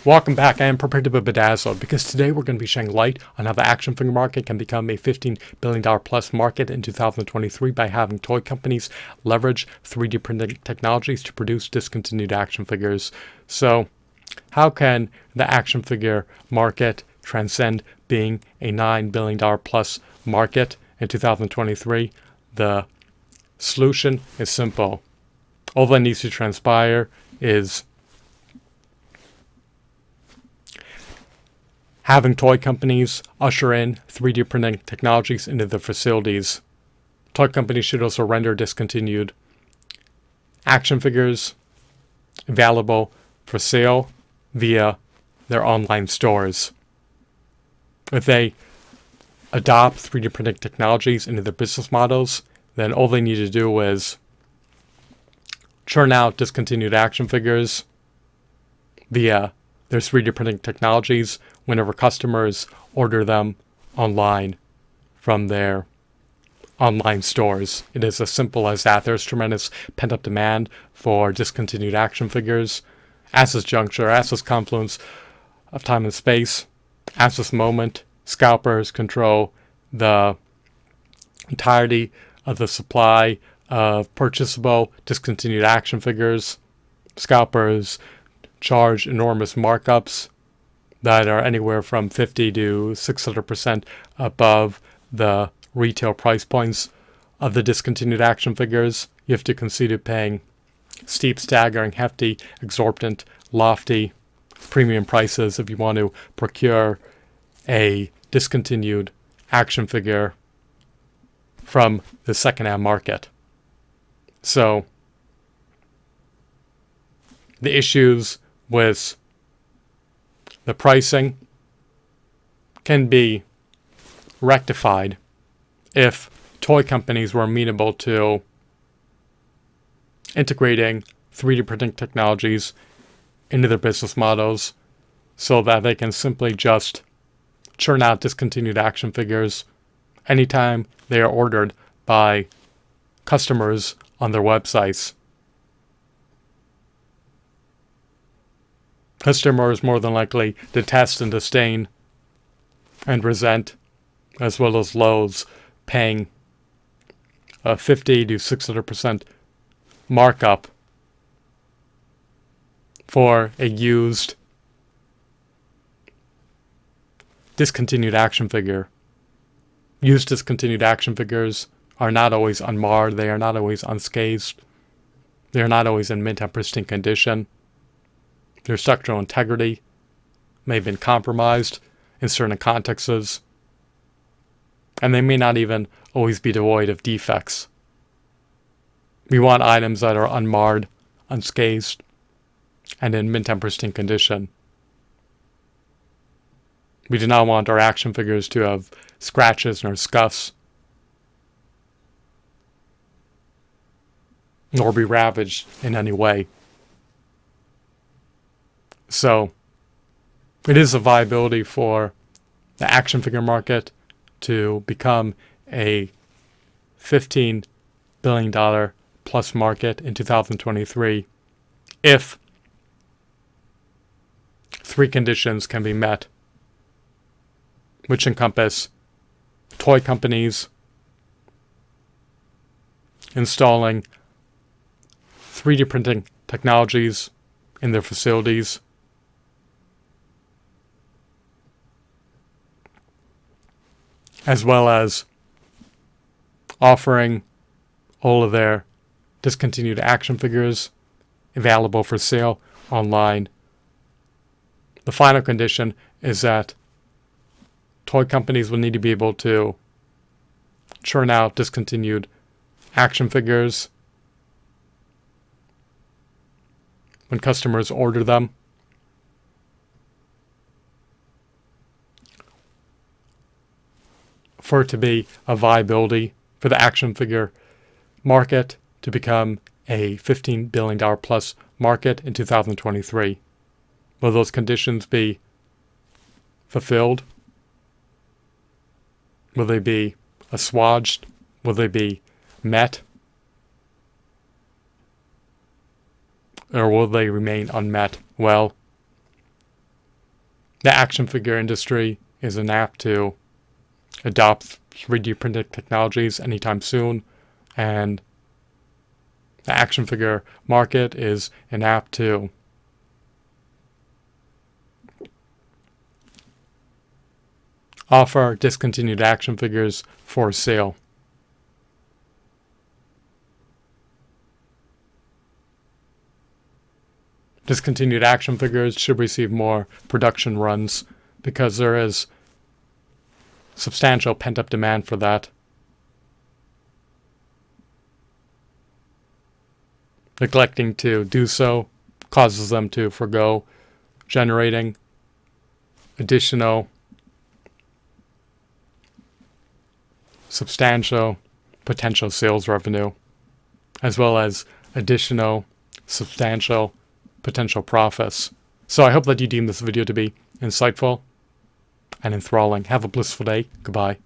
Welcome back. I am prepared to be bedazzled because today we're going to be shedding light on how the action figure market can become a $15 billion plus market in 2023 by having toy companies leverage 3D printing technologies to produce discontinued action figures. So, how can the action figure market transcend being a $9 billion plus market in 2023? The solution is simple. All that needs to transpire is having toy companies usher in 3D printing technologies into their facilities. Toy companies should also render discontinued action figures available for sale via their online stores. If they adopt 3D printing technologies into their business models, then all they need to do is churn out discontinued action figures via their 3D printing technologies whenever customers order them online from their online stores. It is as simple as that. There's tremendous pent-up demand for discontinued action figures. At this juncture, at this confluence of time and space, at this moment, scalpers control the entirety of the supply of purchasable discontinued action figures. Scalpers charge enormous markups that are anywhere from 50 to 600% above the retail price points of the discontinued action figures. You have to consider paying steep, staggering, hefty, exorbitant, lofty premium prices if you want to procure a discontinued action figure from the secondhand market. So, the issues with the pricing can be rectified if toy companies were amenable to integrating 3D printing technologies into their business models so that they can simply just churn out discontinued action figures anytime they are ordered by customers on their websites. Customers more than likely detest and disdain and resent, as well as loathes, paying a 50 to 600% markup for a used discontinued action figure. Used discontinued action figures are not always unmarred, they are not always unscathed, they are not always in mint and pristine condition. Their structural integrity may have been compromised in certain contexts, and they may not even always be devoid of defects. We want items that are unmarred, unscathed, and in mint and pristine condition. We do not want our action figures to have scratches nor scuffs, nor be ravaged in any way. So, it is a viability for the action figure market to become a $15 billion plus market in 2023 if three conditions can be met, which encompass toy companies installing 3D printing technologies in their facilities, as well as offering all of their discontinued action figures available for sale online. The final condition is that toy companies will need to be able to churn out discontinued action figures when customers order them. For it to be a viability for the action figure market to become a $15 billion plus market in 2023. Will those conditions be fulfilled? Will they be assuaged? Will they be met? Or will they remain unmet? Well, The action figure industry is inapt to adopt 3D printed technologies anytime soon, and the action figure market is inapt to offer discontinued action figures for sale. Discontinued action figures should receive more production runs because there is substantial pent-up demand for that. Neglecting to do so causes them to forgo generating additional substantial potential sales revenue, as well as additional substantial potential profits. So I hope that you deem this video to be insightful and enthralling. Have a blissful day. Goodbye.